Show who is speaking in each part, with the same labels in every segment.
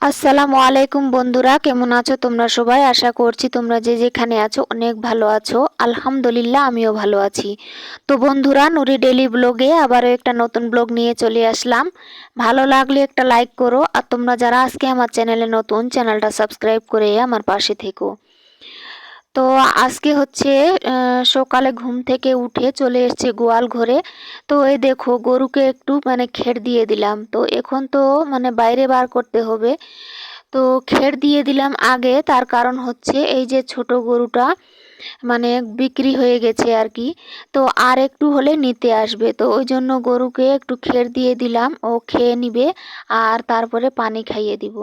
Speaker 1: আসসালামু আলাইকুম বন্ধুরা, কেমন আছো তোমরা সবাই? আশা করছি তোমরা যে যেখানে আছো অনেক ভালো আছো। আলহামদুলিল্লাহ, আমিও ভালো আছি। তো বন্ধুরা, নুরি ডেলি ব্লগে আবারও একটা নতুন ব্লগ নিয়ে চলে আসলাম। ভালো লাগলে একটা লাইক করো, আর তোমরা যারা আজকে আমার চ্যানেলে নতুন, চ্যানেলটা সাবস্ক্রাইব করে আমার পাশে থেকো। তো আজকে হচ্ছে সকালে ঘুম থেকে উঠে চলে এসেছে গোয়াল ঘরে। তো এই দেখো, গরুকে একটু খেড় দিয়ে দিলাম। তো এখন তো বাইরে বার করতে হবে। তো খেড় দিয়ে দিলাম আগে, তার কারণ হচ্ছে এই যে ছোট গরুটা বিক্রি হয়ে গেছে আর কি। তো আর একটু হলে নিতে আসবে, তো ওই জন্য গরুকে একটু খেড় দিয়ে দিলাম, ও খেয়ে নিবে আর তারপরে পানি খাইয়ে দিব।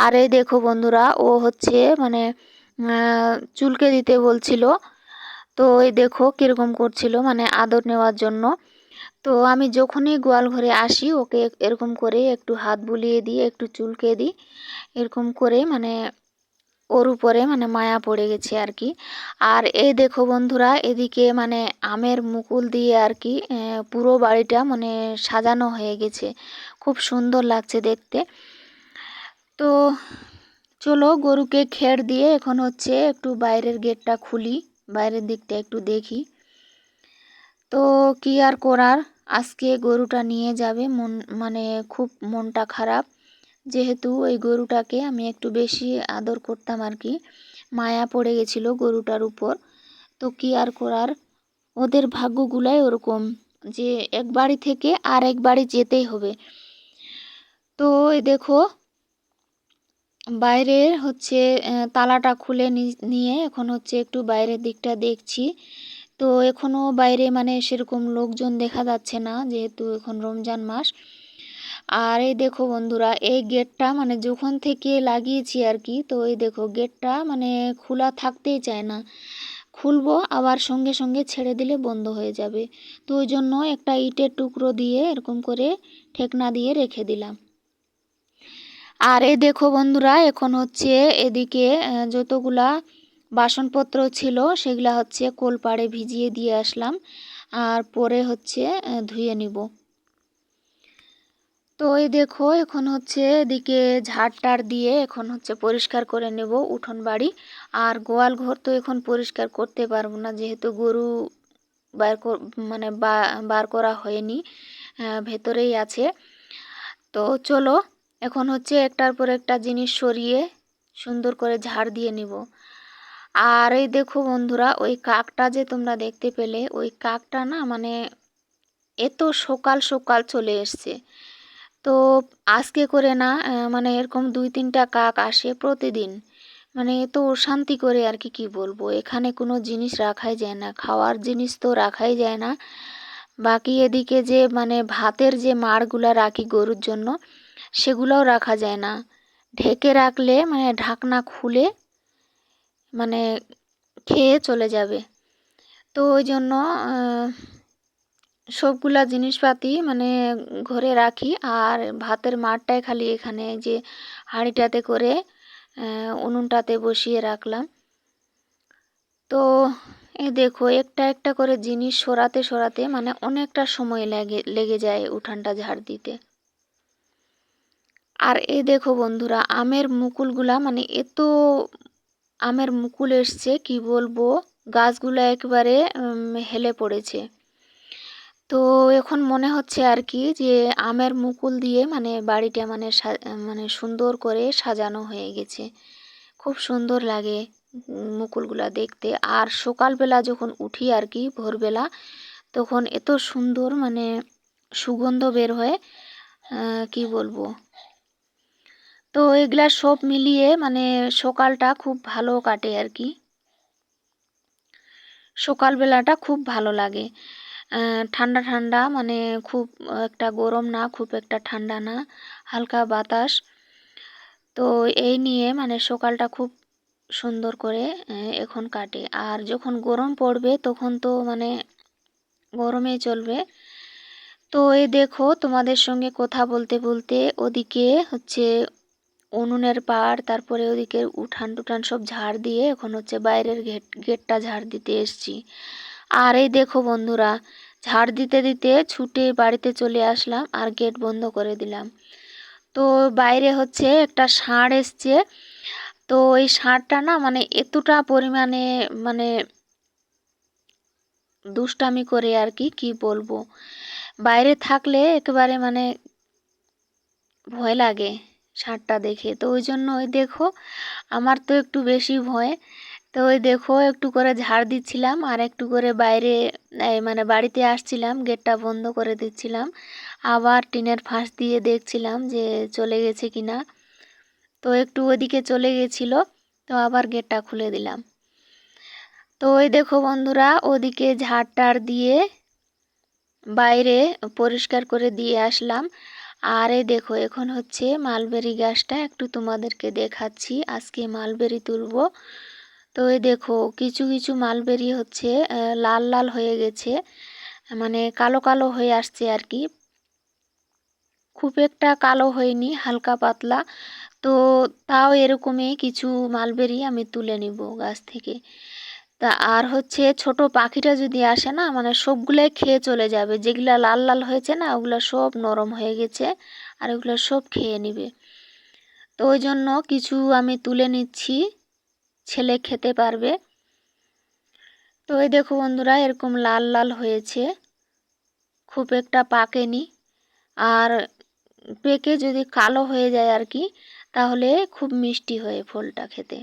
Speaker 1: আর এই দেখো বন্ধুরা, ও হচ্ছে চুলকে দিতে বলছিল। তো এই দেখো কিরকম করছিল, আদর নেওয়ার জন্য। তো আমি যখনই গোয়াল ঘরে আসি ওকে এরকম করে একটু হাত বুলিয়ে দিয়ে একটু চুলকে দিই। এরকম করে ওর উপরে মায়া পড়ে গেছে আর কি। আর এই দেখো বন্ধুরা, এদিকে আমের মুকুল দিয়ে আর কি পুরো বাড়িটা সাজানো হয়ে গেছে। খুব সুন্দর লাগছে দেখতে। তো চলো, গরুকে খেড় দিয়ে এখন হচ্ছে একটু বাইরের গেটটা খুলি, বাইরের দিকটা একটু দেখি। তো কি আর করার, আজকে গরুটা নিয়ে যাবে, মন খুব মনটা খারাপ। যেহেতু ওই গরুটাকে আমি একটু বেশি আদর করতাম আর কি, মায়া পড়ে গেছিল গরুটার উপর। তো কি আর করার, ওদের ভাগ্যগুলাই ওরকম যে এক বাড়ি থেকে আর এক বাড়ি যেতেই হবে। তো এই দেখো, বাইরের হচ্ছে তালাটা খুলে নিয়ে এখন হচ্ছে একটু বাইরের দিকটা দেখছি। তো এখনো বাইরে সেরকম লোকজন দেখা যাচ্ছে না, যেহেতু এখন রমজান মাস। আর এই দেখো বন্ধুরা, এই গেটটা যখন থেকে লাগিয়েছি আর কি, তো এই দেখো গেটটা খোলা থাকতেই চায় না। খুলবো আবার সঙ্গে সঙ্গে ছেড়ে দিলে বন্ধ হয়ে যাবে। তো ওই জন্য একটা ইটের টুকরো দিয়ে এরকম করে ঠেকনা দিয়ে রেখে দিলাম। আর এই দেখো বন্ধুরা, এখন হচ্ছে এদিকে যতগুলা বাসনপত্র ছিল সেগুলা হচ্ছে কোলপাড়ে ভিজিয়ে দিয়ে আসলাম, আর পরে হচ্ছে ধুয়ে নিব। তো এই দেখো, এখন হচ্ছে এদিকে ঝাড়টার দিয়ে এখন হচ্ছে পরিষ্কার করে নেব উঠোন বাড়ি। আর গোয়াল ঘর তো এখন পরিষ্কার করতে পারবো না, যেহেতু গরু বার বার করা হয়নি, ভেতরেই আছে। তো চলো, এখন হচ্ছে একটার পর একটা জিনিস সরিয়ে সুন্দর করে ঝাড় দিয়ে নিব। আর এই দেখো বন্ধুরা, ওই কাকটা যে তোমরা দেখতে পেলে, ওই কাকটা না এত সকাল সকাল চলে এসছে। তো আজকে করে না, এরকম 2-3টা কাক আসে প্রতিদিন। এত অশান্তি করে আর কি, কি বলবো। এখানে কোনো জিনিস রাখাই যায় না, খাওয়ার জিনিস তো রাখাই যায় না। বাকি এদিকে যে ভাতের যে মাড়গুলা রাখি গরুর জন্য, সেগুলোও রাখা যায় না। ঢেকে রাখলে ঢাকনা খুলে খেয়ে চলে যাবে। তো ওই জন্য সবগুলা জিনিসপাতি ঘরে রাখি, আর ভাতের মাড়টাই খালি এখানে যে হাঁড়িটাতে করে উনুনটাতে বসিয়ে রাখলাম। তো এই দেখো, একটা একটা করে জিনিস সরাতে সরাতে অনেকটা সময় লেগে যায় উঠানটা ঝাড় দিতে। আর এই দেখো বন্ধুরা, আমের মুকুলগুলা এত আমের মুকুল এসছে, কি বলবো, গাছগুলো একেবারে হেলে পড়েছে। তো এখন মনে হচ্ছে আর কি যে আমের মুকুল দিয়ে বাড়িটা সুন্দর করে সাজানো হয়ে গেছে। খুব সুন্দর লাগে মুকুলগুলা দেখতে। আর সকালবেলা যখন উঠি আর কি, ভোরবেলা, তখন এত সুন্দর সুগন্ধ বের হয়, কি বলবো। তো এগুলা সব মিলিয়ে সকালটা খুব ভালো কাটে আর কি। সকালবেলাটা খুব ভালো লাগে, ঠান্ডা ঠান্ডা, খুব একটা গরম না, খুব একটা ঠান্ডা না, হালকা বাতাস। তো এই নিয়ে সকালটা খুব সুন্দর করে এখন কাটে। আর যখন গরম পড়বে তখন তো গরমেই চলবে। তো এই দেখো, তোমাদের সঙ্গে কথা বলতে বলতে ওদিকে হচ্ছে উনুনের পাড়, তারপরে ওদিকে উঠান টুঠান সব ঝাড় দিয়ে এখন হচ্ছে বাইরের গেটটা ঝাড় দিতে এসছি। আর এই দেখো বন্ধুরা, ঝাড় দিতে দিতে ছুটে বাড়িতে চলে আসলাম আর গেট বন্ধ করে দিলাম। তো বাইরে হচ্ছে একটা ষাঁড় এসছে। তো ওই ষাঁড়টা না মানে এতটা পরিমাণে মানে দুষ্টামি করে আর কি বলবো, বাইরে থাকলে একেবারে মানে ভয় লাগে ষাঁড়টা দেখে। তো ওই জন্য ওই দেখো আমার তো একটু বেশি ভয়। তো ওই দেখো একটু করে ঝাড় দিচ্ছিলাম আর একটু করে বাইরে মানে বাড়িতে আসছিলাম, গেটটা বন্ধ করে দিচ্ছিলাম, আবার টিনের ফাঁস দিয়ে দেখছিলাম যে চলে গেছে কিনা। তো একটু ওদিকে চলে গেছিল, তো আবার গেটটা খুলে দিলাম। তো ওই দেখো বন্ধুরা ওদিকে ঝাড় টাড় দিয়ে বাইরে পরিষ্কার করে দিয়ে আসলাম। আর এই দেখো এখন হচ্ছে মালবেরি গাছটা একটু তোমাদেরকে দেখাচ্ছি, আজকে মালবেরি তুলবো। তো এই দেখো কিছু কিছু মালবেরি হচ্ছে লাল লাল হয়ে গেছে, মানে কালো কালো হয়ে আসছে আর কি, খুব একটা কালো হয়নি, হালকা পাতলা। তো তাও এরকমই কিছু মালবেরি আমি তুলে নিব গাছ থেকে। তা আর হচ্ছে ছোট পাখিটা যদি আসে না মানে সবগুলাই খেয়ে চলে যাবে, যেগুলা লাল লাল হয়েছে না ওগুলো সব নরম হয়ে গেছে আর ওগুলো সব খেয়ে নিবে। তো ওই জন্য কিছু আমি তুলে নিচ্ছি, ছেলে খেতে পারবে। তো এই দেখো বন্ধুরা এরকম লাল লাল হয়েছে, খুব একটা পাকেনি। আর পেকে যদি কালো হয়ে যায় আর কি, তাহলে খুব মিষ্টি হয় ফলটা খেতে।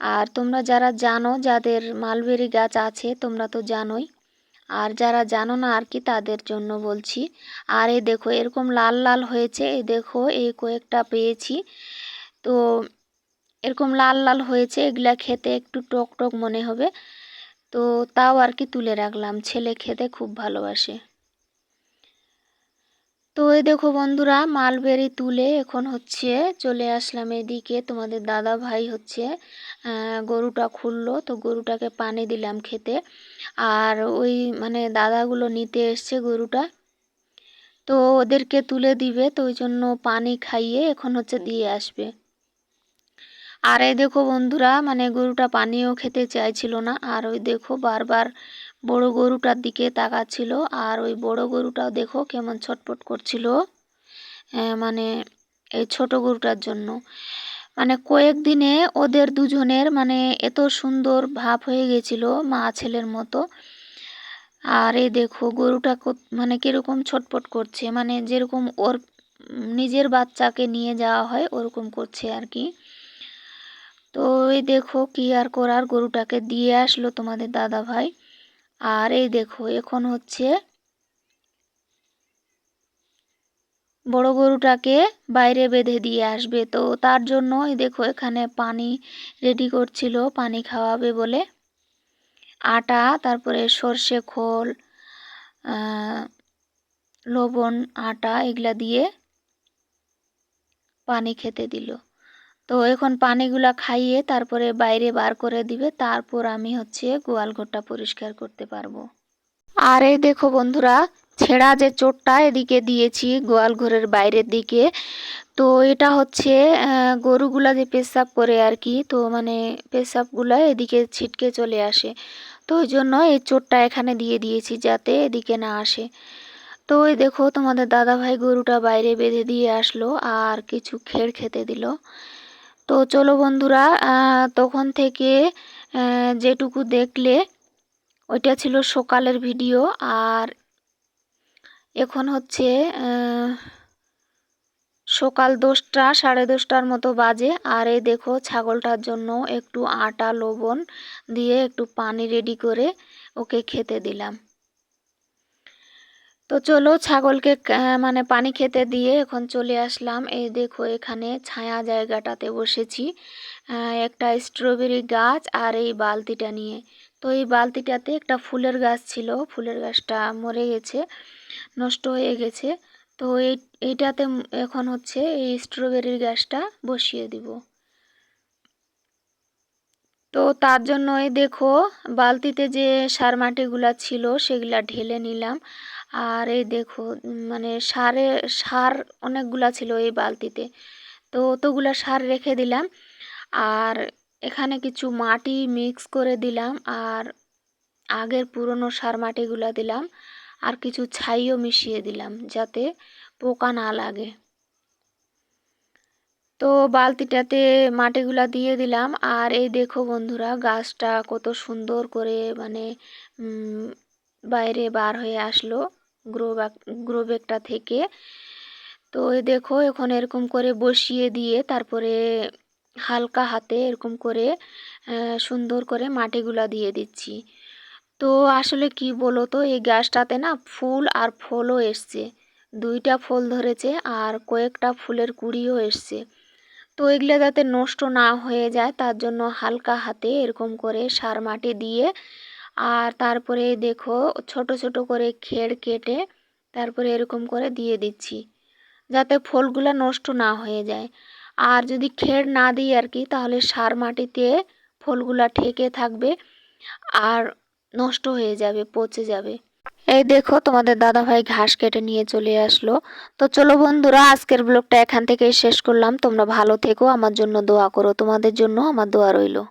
Speaker 1: আর তোমরা যারা জানো, যাদের মালবেরি গাছ আছে তোমরা তো জানোই, আর যারা জানো না আর কি তাদের জন্য বলছি। আর এই দেখো এরকম লাল লাল হয়েছে, এই দেখো এই কয়েকটা পেয়েছি। তো এরকম লাল লাল হয়েছে, এগুলা খেতে একটু টক টক মনে হবে। তো তাও আর কি তুলে রাখলাম, ছেলে খেতে খুব ভালোবাসে। তো এই দেখো বন্ধুরা মালবেরি তুলে এখন হচ্ছে চলে আসলাম এদিকে, তোমাদের দাদা ভাই হচ্ছে গরুটা খুললো, তো গরুটাকে পানি দিলাম খেতে। আর ওই মানে দাদাগুলো নিতে এসছে গরুটা, তো ওদেরকে তুলে দিবে, তো ওই জন্য পানি খাইয়ে এখন হচ্ছে দিয়ে আসবে। আর এই দেখো বন্ধুরা মানে গরুটা পানিও খেতে চাইছিল না, আর ওই দেখো বারবার বড় গরুটার দিকে তাকাচ্ছিল, আর ওই বড় গরুটাও দেখো কেমন ছটপট করছিল মানে এই ছোট গরুটার জন্য। মানে কয়েকদিনে ওদের দুজনের মানে এত সুন্দর ভাব হয়ে গেছিল, মা ছেলের মতো। আর এই দেখো গরুটা মানে কিরকম ছটপট করছে, মানে যেরকম ওর নিজের বাচ্চাকে নিয়ে যাওয়া হয় ওরকম করছে আর কি। তো এই দেখো কি আর করার, গরুটাকে দিয়ে আসলো তোমাদের দাদা ভাই। আর এই দেখো এখন হচ্ছে বড় গরুটাকে বাইরে বেঁধে দিয়ে আসবে, তো তার জন্য এই দেখো এখানে পানি রেডি করছিল, পানি খাওয়াবে বলে। আটা, তারপরে সর্ষে খোল, লবণ, আটা এগুলা দিয়ে পানি খেতে দিল। তো এখন পানিগুলা খাইয়ে তারপরে বাইরে বার করে দিবে, তারপর আমি হচ্ছে গোয়াল ঘরটা পরিষ্কার করতে পারবো। আর এই দেখো বন্ধুরা ছেঁড়া যে চোরটা এদিকে দিয়েছি গোয়াল ঘরের বাইরের দিকে। তো এটা হচ্ছে গরুগুলা যে পেশাব করে আর কি, তো মানে পেশাবগুলা এদিকে ছিটকে চলে আসে, তো ওই জন্য এই চোরটা এখানে দিয়ে দিয়েছি যাতে এদিকে না আসে। তো ওই দেখো তোমাদের দাদা ভাই গরুটা বাইরে বেঁধে দিয়ে আসলো আর কিছু খেড় খেতে দিল। তো চলো বন্ধুরা তখন থেকে যেটুকু দেখলে ওইটা ছিল সকালের ভিডিও। আর এখন হচ্ছে সকাল 10টা, 10:30টার মতো বাজে। আর এই দেখো ছাগলটার জন্য একটু আটা লবণ দিয়ে একটু পানি রেডি করে ওকে খেতে দিলাম। তো চলো ছাগলকে মানে পানি খেতে দিয়ে এখন চলে আসলাম, এই দেখো এখানে ছায়া জায়গাটাতে বসেছি একটা স্ট্রবেরি গাছ আর এই বালতিটা নিয়ে। তো এই বালতিটাতে একটা ফুলের গাছ ছিল, ফুলের গাছটা মরে গেছে, নষ্ট হয়ে গেছে। তো এইটাতে এখন হচ্ছে এই স্ট্রবেরির গাছটা বসিয়ে দিব। তো তার জন্যই দেখো বালতিতে যে সার মাটিগুলা ছিল সেগুলা ঢেলে নিলাম। আর এই দেখো মানে সার অনেকগুলা ছিল এই বালতিতে, তো অতগুলা সার রেখে দিলাম। আর এখানে কিছু মাটি মিক্স করে দিলাম, আর আগের পুরনো সার মাটিগুলা দিলাম, আর কিছু ছাইও মিশিয়ে দিলাম যাতে পোকা না লাগে। তো বালতিটাতে মাটিগুলা দিয়ে দিলাম। আর এই দেখো বন্ধুরা, গাছটা কত সুন্দর করে মানে উম, বাইরে বার হয়ে আসলো গ্রো ব্যাগটা থেকে। তো এই দেখো এখন এরকম করে বসিয়ে দিয়ে তারপরে হালকা হাতে এরকম করে সুন্দর করে মাটিগুলা দিয়ে দিচ্ছি। তো আসলে কি বলো তো, এই গাছটাতে না ফুল আর ফলও এসছে, 2টা ফল ধরেছে আর কয়েকটা ফুলের কুঁড়িও এসছে। তো এগুলো যাতে নষ্ট না হয়ে যায় তার জন্য হালকা হাতে এরকম করে সার মাটি দিয়ে, আর তারপরে দেখো ছোট ছোট করে খেড় কেটে তারপরে এরকম করে দিয়ে দিচ্ছি, যাতে ফলগুলা নষ্ট না হয়ে যায়। আর যদি খেড় না দিই আর কি, তাহলে সার মাটিতে ফলগুলা ঠেকে থাকবে আর নষ্ট হয়ে যাবে, পচে যাবে। এই দেখো তোমাদের দাদাভাই ঘাস কেটে নিয়ে চলে আসলো। তো চলো বন্ধুরা, আজকের ব্লগটা এখান থেকেই শেষ করলাম। তোমরা ভালো থেকো, আমার জন্য দোয়া করো, তোমাদের জন্য আমার দোয়া রইলো।